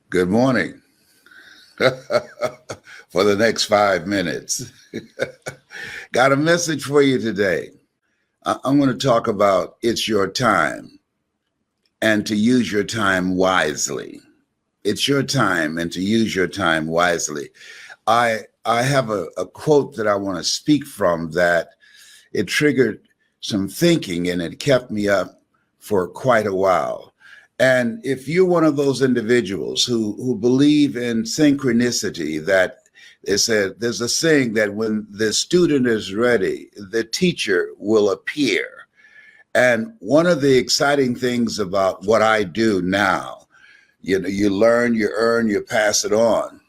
Good morning. For the next 5 minutes. Got a message for you today. I'm going to talk about it's your time and to use your time wisely. It's your time and to use your time wisely. I have a quote that I want to speak from that it triggered some thinking and it kept me up for quite a while. And if you're one of those individuals who believe in synchronicity, that it said there's a saying that when the student is ready, the teacher will appear. And one of the exciting things about what I do now, you learn, you earn, you pass it on.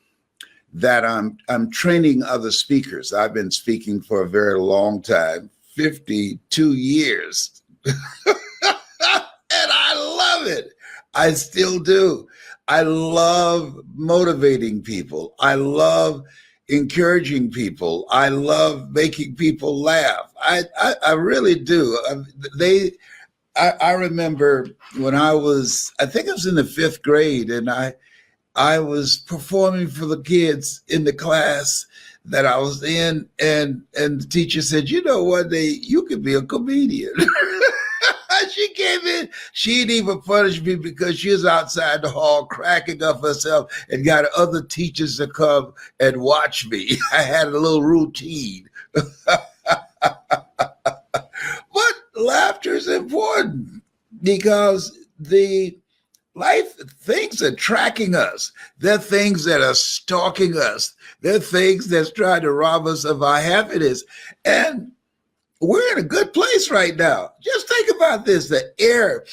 That I'm training other speakers. I've been speaking for a very long time, 52 years. And I love it. I still do. I love motivating people. I love encouraging people. I love making people laugh. I really do. I remember when I think I was in the fifth grade, and I was performing for the kids in the class that I was in, and the teacher said, "You know what? You could be a comedian." She came in. She didn't even punish me because she was outside the hall cracking up herself and got other teachers to come and watch me. I had a little routine. But laughter is important because the life things are tracking us. They're things that are stalking us. They're things that's trying to rob us of our happiness. And we're in a good place right now. Just think about this. The air,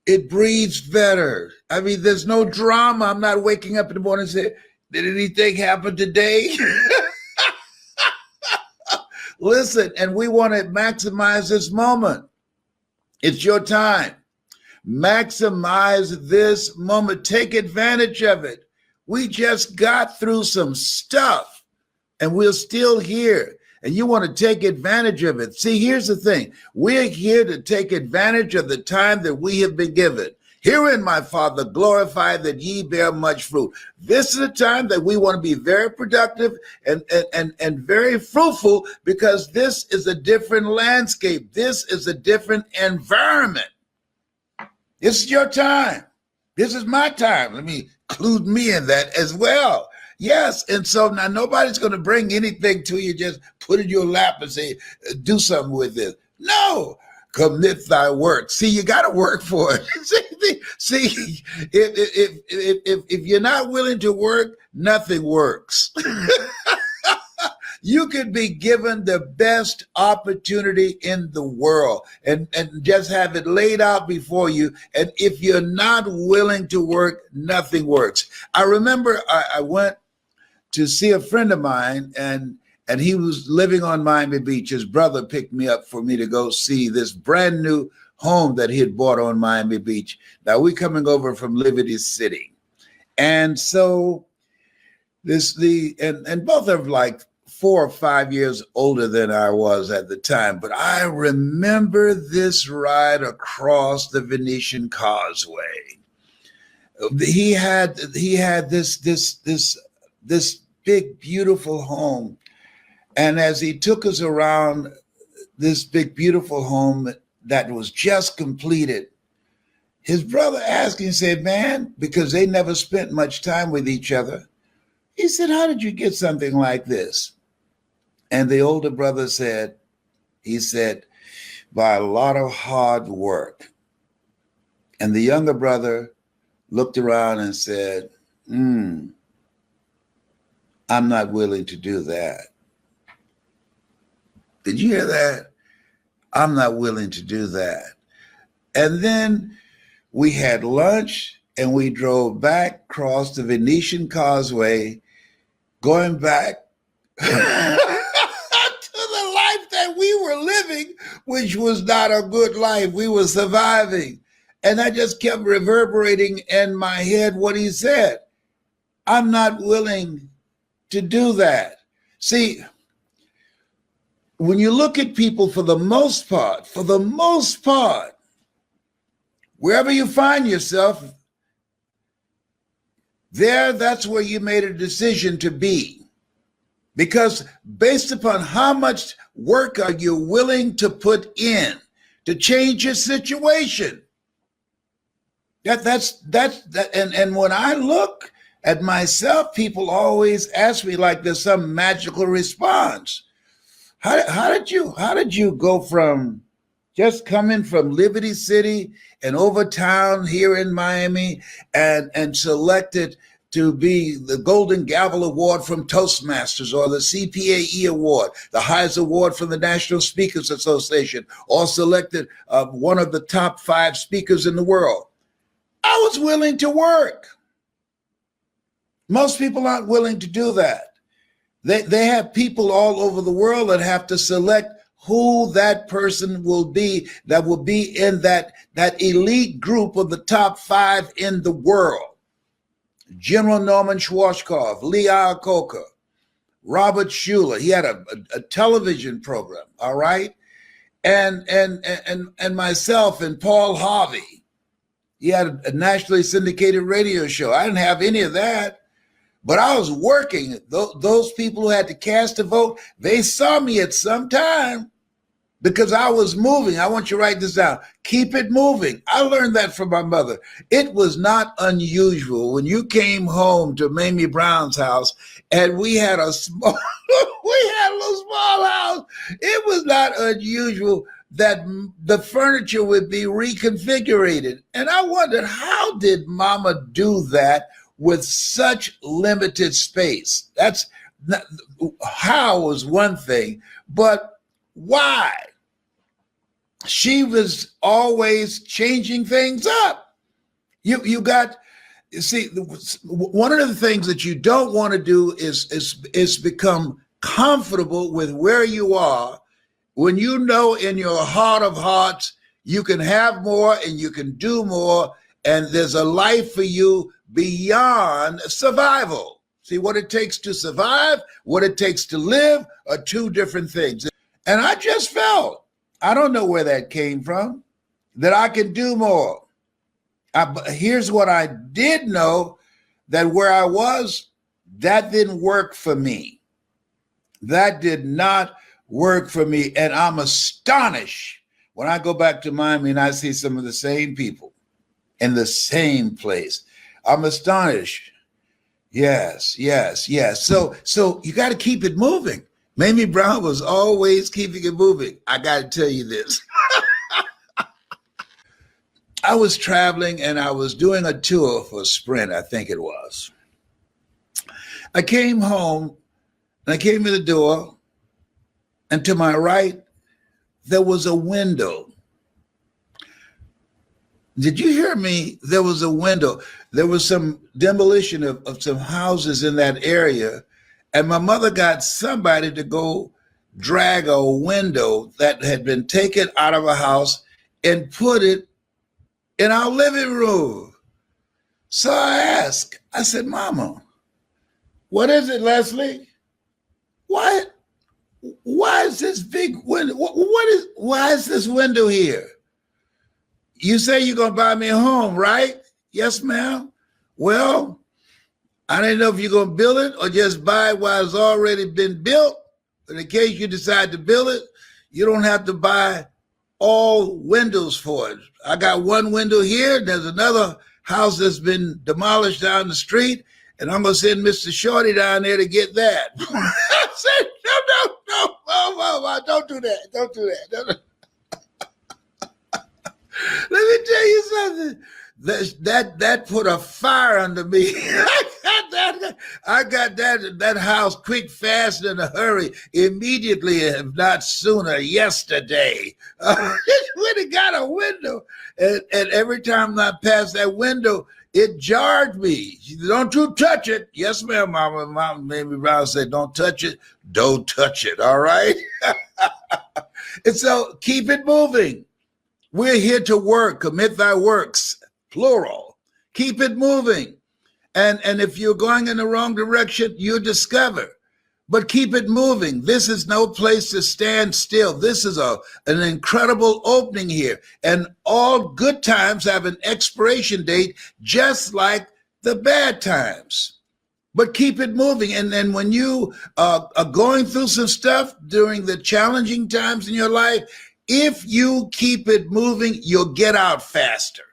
it breathes better. I mean, there's no drama. I'm not waking up in the morning and saying, did anything happen today? Listen, and we want to maximize this moment. It's your time. Maximize this moment. Take advantage of it. We just got through some stuff and we're still here. And you want to take advantage of it. See, here's the thing. We're here to take advantage of the time that we have been given. Herein, my Father, glorify that ye bear much fruit. This is a time that we want to be very productive and very fruitful, because this is a different landscape. This is a different environment. This is your time. This is my time. Let me include me in that as well. Yes, and so now nobody's going to bring anything to you, just put it in your lap and say, do something with it. No, commit thy work. See, you got to work for it. See, if you're not willing to work, nothing works. You could be given the best opportunity in the world and just have it laid out before you. And if you're not willing to work, nothing works. I remember I went to see a friend of mine, and he was living on Miami Beach. His brother picked me up for me to go see this brand new home that he had bought on Miami Beach. Now we're coming over from Liberty City. And so and both are like 4 or 5 years older than I was at the time. But I remember this ride across the Venetian Causeway. He had this big, beautiful home. And as he took us around this big, beautiful home that was just completed, his brother asked him, said, man, because they never spent much time with each other. He said, how did you get something like this? And the older brother said, by a lot of hard work. And the younger brother looked around and said, I'm not willing to do that. Did you hear that? I'm not willing to do that. And then we had lunch and we drove back across the Venetian Causeway, going back to the life that we were living, which was not a good life. We were surviving. And I just kept reverberating in my head what he said. I'm not willing to do that. See, when you look at people, for the most part, wherever you find yourself, That's where you made a decision to be. Because based upon how much work are you willing to put in to change your situation? And when I look at myself, people always ask me like there's some magical response. How did you go from just coming from Liberty City and over town here in Miami and selected to be the Golden Gavel Award from Toastmasters or the CPAE Award, the highest award from the National Speakers Association, or selected one of the top 5 speakers in the world? I was willing to work. Most people aren't willing to do that. They have people all over the world that have to select who that person will be that will be in that elite group of the top 5 in the world. General Norman Schwarzkopf, Lee Iacocca, Robert Schuller. He had a television program, all right? And myself and Paul Harvey. He had a nationally syndicated radio show. I didn't have any of that. But I was working. Those people who had to cast a vote, they saw me at some time because I was moving. I want you to write this down. Keep it moving. I learned that from my mother. It was not unusual when you came home to Mamie Brown's house and we had a little small house. It was not unusual that the furniture would be reconfigured. And I wondered, how did Mama do that with such limited space? That's not, how was one thing, but why? She was always changing things up. You see, one of the things that you don't want to do is become comfortable with where you are when you know in your heart of hearts you can have more and you can do more, and there's a life for you beyond survival. See, what it takes to survive, what it takes to live are 2 different things. And I just felt, I don't know where that came from, that I can do more. Here's what I did know, that where I was, that didn't work for me. That did not work for me. And I'm astonished when I go back to Miami and I see some of the same people in the same place. I'm astonished. Yes. So you got to keep it moving. Mamie Brown was always keeping it moving. I got to tell you this. I was traveling and I was doing a tour for Sprint, I think it was. I came home and I came to the door, and to my right, there was a window. Did you hear me? There was a window. There was some demolition of some houses in that area. And my mother got somebody to go drag a window that had been taken out of a house and put it in our living room. So I asked, I said, Mama, what is it, Leslie? Why is this big window? Why is this window here? You say you're going to buy me a home, right? Yes, ma'am. Well, I didn't know if you're going to build it or just buy it while it's already been built. But in case you decide to build it, you don't have to buy all windows for it. I got one window here. There's another house that's been demolished down the street, and I'm going to send Mr. Shorty down there to get that. I said, no, don't do that. Don't do that. Let me tell you something. That put a fire under me. I got that house quick, fast, in a hurry, immediately, if not sooner, yesterday. Just went and got a window. And every time I passed that window, it jarred me. She said, don't you touch it. Yes, ma'am, Mama. Mamie Brown said, don't touch it. Don't touch it, all right? And so keep it moving. We're here to work. Commit thy works, plural. Keep it moving. And if you're going in the wrong direction, you discover. But keep it moving. This is no place to stand still. This is an incredible opening here. And all good times have an expiration date, just like the bad times, but keep it moving. And then when you are going through some stuff during the challenging times in your life, if you keep it moving, you'll get out faster.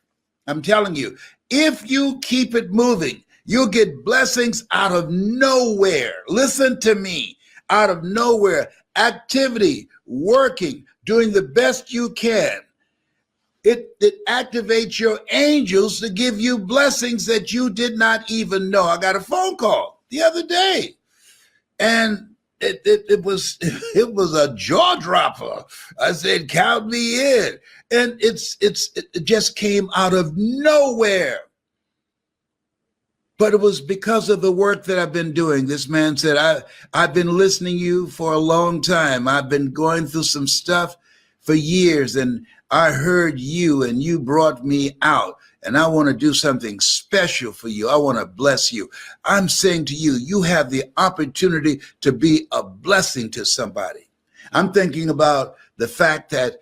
I'm telling you, if you keep it moving, you'll get blessings out of nowhere. Listen to me, out of nowhere. Activity, working, doing the best you can. It activates your angels to give you blessings that you did not even know. I got a phone call the other day, and it was a jaw dropper. I said, "Count me in," and it just came out of nowhere. But it was because of the work that I've been doing. This man said, I've been listening to you for a long time. I've been going through some stuff for years, and I heard you, and you brought me out, and I want to do something special for you. I want to bless you. I'm saying to you, you have the opportunity to be a blessing to somebody. I'm thinking about the fact that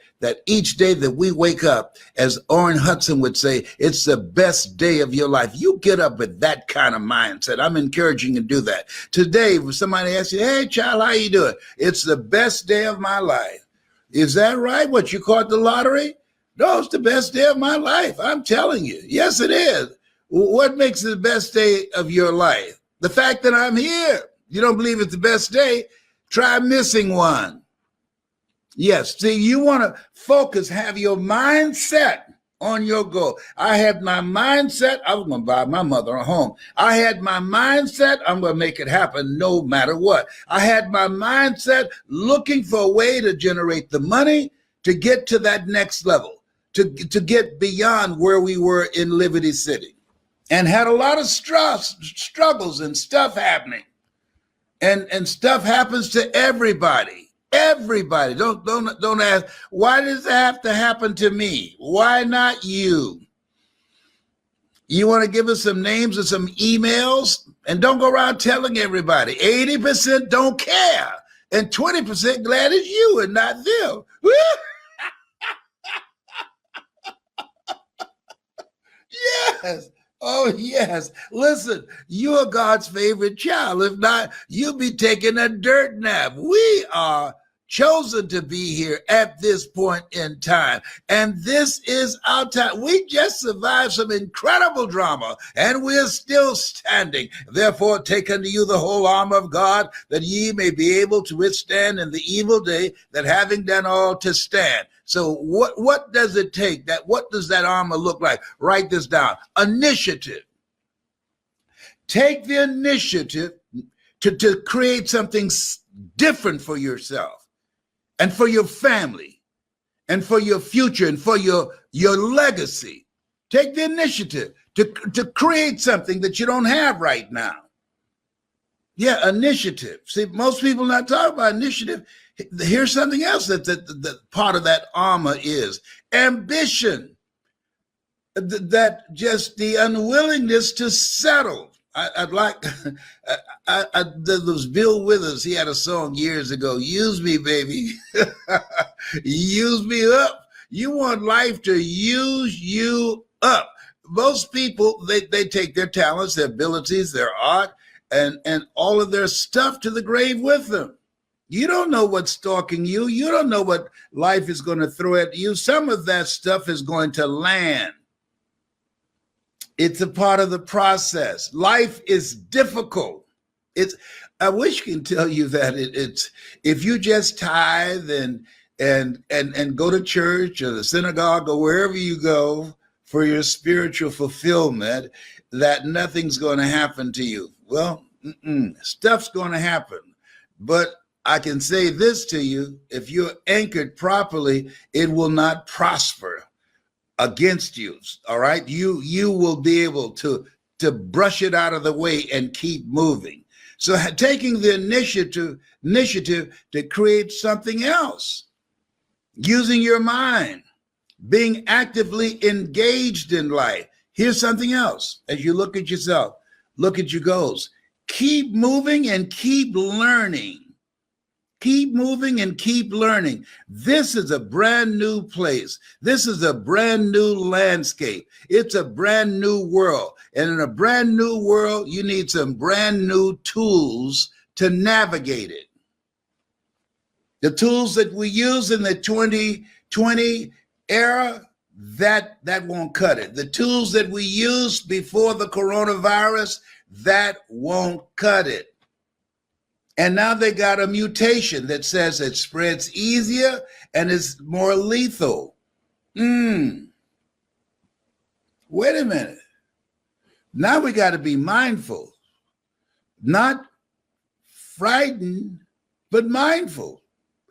each day that we wake up, as Orrin Hudson would say, it's the best day of your life. You get up with that kind of mindset. I'm encouraging you to do that. Today, if somebody asks you, "Hey, child, how you doing?" It's the best day of my life. Is that right? What, you caught the lottery? No, it's the best day of my life. I'm telling you. Yes, it is. What makes it the best day of your life? The fact that I'm here. You don't believe it's the best day? Try missing one. Yes, see, you want to focus, have your mindset on your goal. I had my mindset, I was going to buy my mother a home. I had my mindset, I'm going to make it happen no matter what. I had my mindset looking for a way to generate the money to get to that next level, to get beyond where we were in Liberty City, and had a lot of struggles and stuff happening. And stuff happens to everybody. Everybody. Don't ask, why does it have to happen to me? Why not you? You want to give us some names or some emails? And don't go around telling everybody. 80% don't care, and 20% glad it's you and not them. Yes. Oh, yes. Listen, you're God's favorite child. If not, you'll be taking a dirt nap. We are chosen to be here at this point in time. And this is our time. We just survived some incredible drama, and we're still standing. Therefore, take unto you the whole armor of God, that ye may be able to withstand in the evil day, that having done all to stand. So what does it take? What does that armor look like? Write this down. Initiative. Take the initiative to create something different for yourself and for your family and for your future and for your legacy. Take the initiative to create something that you don't have right now. Yeah, initiative. See, most people not talking about initiative. Here's something else that part of that armor is ambition. That just the unwillingness to settle. I'd like, there was Bill Withers. He had a song years ago, "Use me, baby." Use me up. You want life to use you up. Most people, they take their talents, their abilities, their art, and all of their stuff to the grave with them. You don't know what's stalking you. You don't know what life is going to throw at you. Some of that stuff is going to land. It's a part of the process. Life is difficult. I wish I could tell you that it's if you just tithe and go to church or the synagogue or wherever you go for your spiritual fulfillment, that nothing's going to happen to you. Well, stuff's going to happen. But I can say this to you: if you're anchored properly, it will not prosper against you. All right. You will be able to brush it out of the way and keep moving. So taking the initiative to create something else, using your mind, being actively engaged in life. Here's something else. As you look at yourself, look at your goals, keep moving and keep learning. Keep moving and keep learning. This is a brand new place. This is a brand new landscape. It's a brand new world. And in a brand new world, you need some brand new tools to navigate it. The tools that we use in the 2020 era, that won't cut it. The tools that we used before the coronavirus, that won't cut it. And now they got a mutation that says it spreads easier and is more lethal. Wait a minute. Now we got to be mindful, not frightened, but mindful,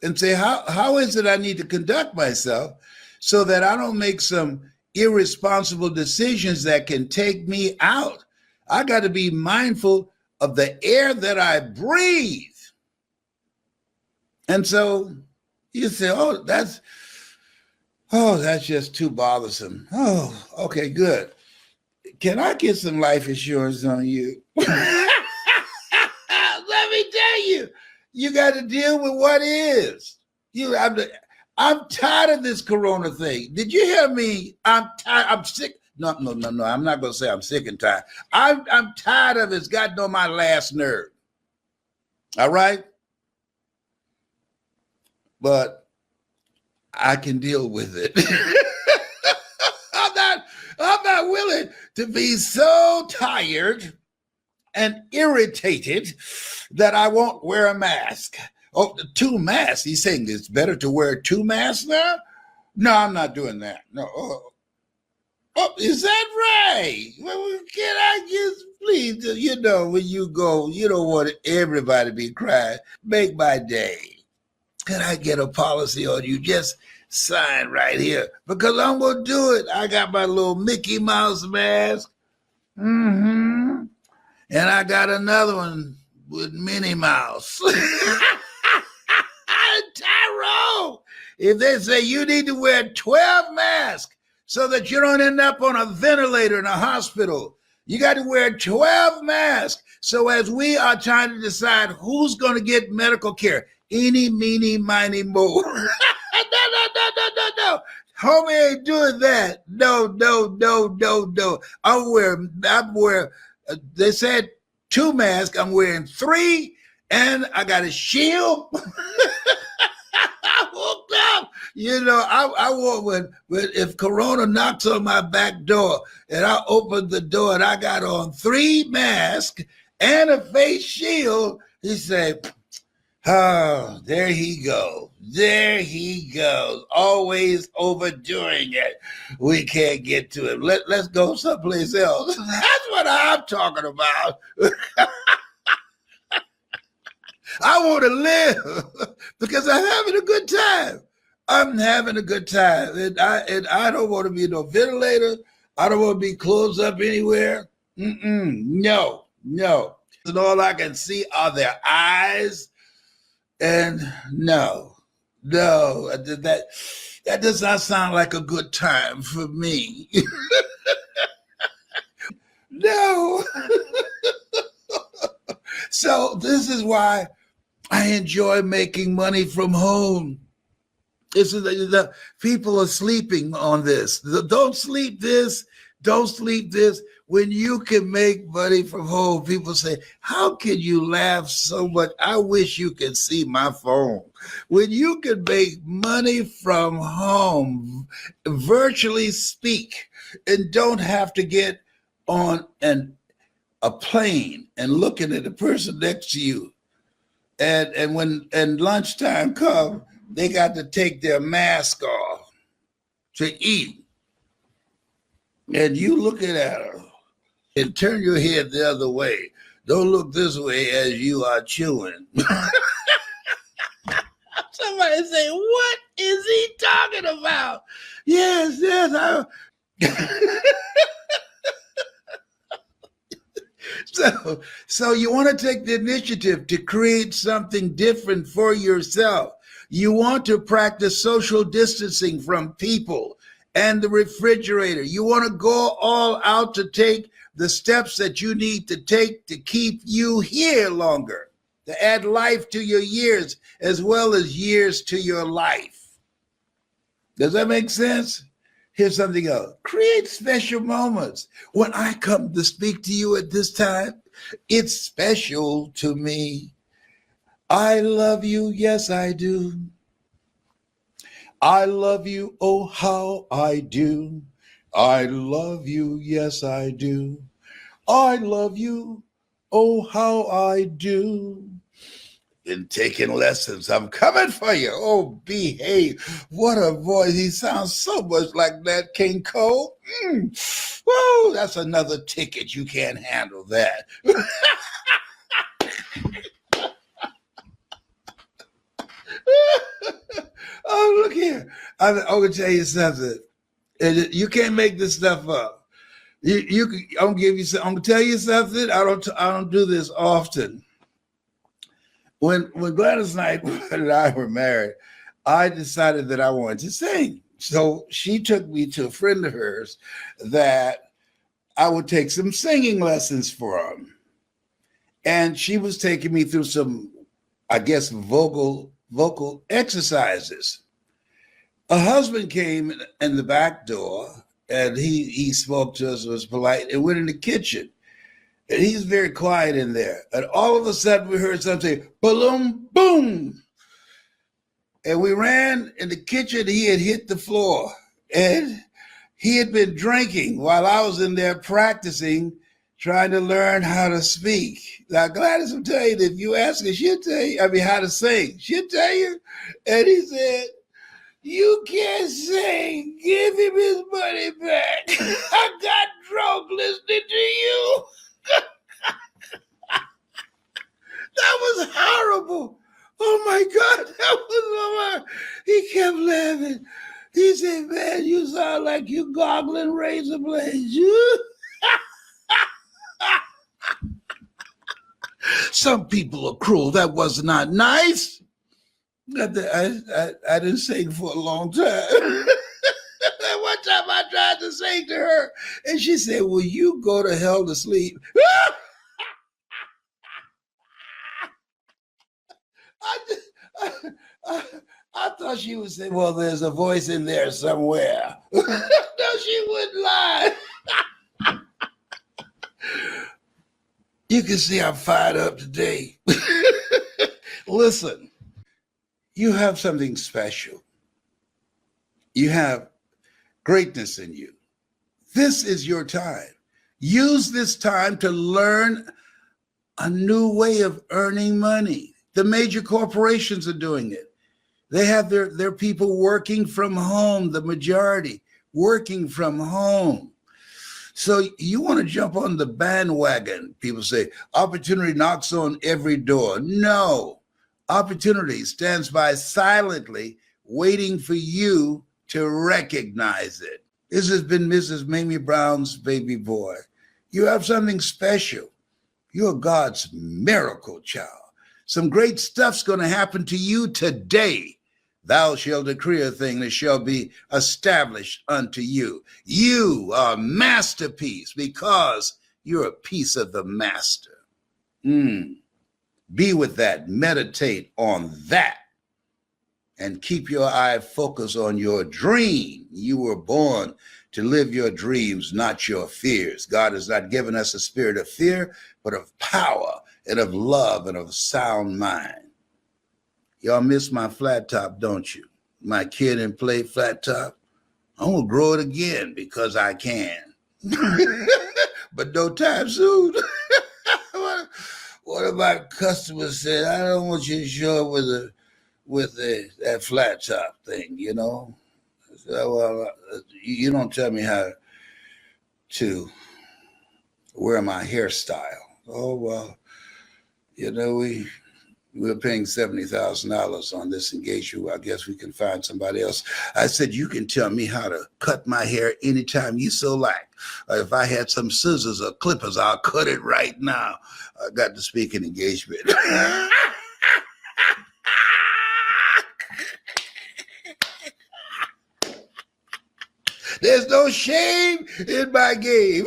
and say, how is it I need to conduct myself so that I don't make some irresponsible decisions that can take me out? I got to be mindful of the air that I breathe. And so you say, oh, that's just too bothersome. Oh, okay, good. Can I get some life insurance on you? Let me tell you, you got to deal with what is. I'm tired of this corona thing. Did you hear me? I'm tired. I'm sick. No. I'm not going to say I'm sick and tired. I'm tired of it. It's gotten on my last nerve. All right? But I can deal with it. I'm not willing to be so tired and irritated that I won't wear a mask. Oh, 2 masks. He's saying it's better to wear 2 masks now? No, I'm not doing that. No. Oh, is that right? Well, can I just please, when you go, you don't want everybody to be crying. Make my day. Can I get a policy on you? Just sign right here because I'm going to do it. I got my little Mickey Mouse mask. And I got another one with Minnie Mouse. Tyrone, if they say you need to wear 12 masks so that you don't end up on a ventilator in a hospital, you got to wear 12 masks. So as we are trying to decide who's going to get medical care, eeny, meeny, miny, mo. No. Homie ain't doing that. No. I'm wearing, they said 2 masks. I'm wearing 3 and I got a shield. I woke up. I want when if Corona knocks on my back door and I open the door and I got on 3 masks and a face shield, he said, oh, there he goes. There he goes. Always overdoing it. We can't get to it. Let's go someplace else. That's what I'm talking about. I want to live because I'm having a good time. I'm having a good time. And I don't want to be no ventilator. I don't want to be closed up anywhere. No. And all I can see are their eyes. And no, that does not sound like a good time for me. No. So this is why I enjoy making money from home. This is the people are sleeping on this. Don't sleep this. When you can make money from home, people say, how can you laugh so much? I wish you could see my phone. When you can make money from home, virtually speak, and don't have to get on a plane and looking at the person next to you. And when lunchtime comes, they got to take their mask off to eat. And you looking at her. And turn your head the other way. Don't look this way as you are chewing. Somebody say, what is he talking about? Yes. So you want to take the initiative to create something different for yourself. You want to practice social distancing from people and the refrigerator. You want to go all out to take the steps that you need to take to keep you here longer. to add life to your years as well as years to your life. Does that make sense? Here's something else. Create special moments. When I come to speak to you at this time, it's special to me. I love you, yes, I do. I love you, oh, how I do. I love you, yes, I do. I love you, oh, how I do. Been taking lessons. I'm coming for you. Oh, behave. What a voice. He sounds so much like Nat King Cole. Whoa, that's another ticket. You can't handle that. Oh, look here. I'm going to tell you something. You can't make this stuff up. I'm gonna tell you something. I don't do this often. When Gladys Knight and I were married, I decided that I wanted to sing. So she took me to a friend of hers that I would take some singing lessons from. And she was taking me through some, I guess, vocal exercises. A husband came in the back door and he spoke to us, was polite, and went in the kitchen. And he's very quiet in there. And all of a sudden we heard something, boom, boom. And we ran in the kitchen. He had hit the floor. And he had been drinking while I was in there practicing, trying to learn how to speak. Now, Gladys will tell you that if you ask her, she'll tell you, how to sing. She'll tell you. And he said, "You can't sing. Give him his money back. I got drunk listening to you." That was horrible. Oh my God, that was horrible. He kept laughing. He said, "Man, you sound like you goggling razor blades." Some people are cruel. That was not nice. I didn't sing for a long time. One time I tried to sing to her, and she said, "Will you go to hell to sleep?" I thought she would say, "Well, there's a voice in there somewhere." No, she wouldn't lie. You can see I'm fired up today. Listen, you have something special. You have greatness in you. This is your time. Use this time to learn a new way of earning money. The major corporations are doing it. They have their people working from home, the majority working from home. So you want to jump on the bandwagon. People say, opportunity knocks on every door. No, opportunity stands by silently waiting for you to recognize it. This has been Mrs. Mamie Brown's baby boy. You have something special. You're God's miracle child. Some great stuff's going to happen to you today. Thou shalt decree a thing that shall be established unto you. You are a masterpiece because you're a piece of the master. Be with that. Meditate on that. And keep your eye focused on your dream. You were born to live your dreams, not your fears. God has not given us a spirit of fear, but of power and of love and of sound mind. Y'all miss my flat top, don't you? My kid and play flat top. I'm gonna grow it again because I can. But no time soon. One of my customers said, "I don't want you to show up with that flat top thing, you know." I said, "Well, you don't tell me how to wear my hairstyle." "Oh, well, you know, we're paying $70,000 on this engagement. I guess we can find somebody else." I said, "You can tell me how to cut my hair anytime you so like. If I had some scissors or clippers, I'll cut it right now." I got to speaking engagement. There's no shame in my game.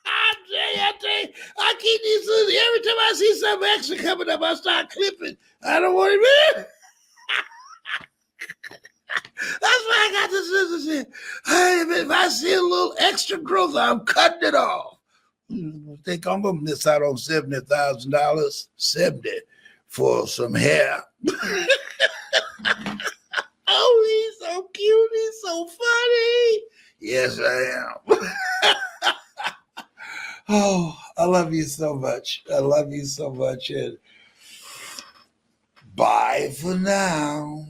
I tell you, I keep keep these. Every time I see something extra coming up, I start clipping. I don't want it. That's why I got the scissors in. If I see a little extra growth, I'm cutting it off. Think I'm gonna miss out on $70,000? 70 for some hair. Oh, he's so cute. He's so funny. Yes, I am. Oh, I love you so much. I love you so much. And bye for now.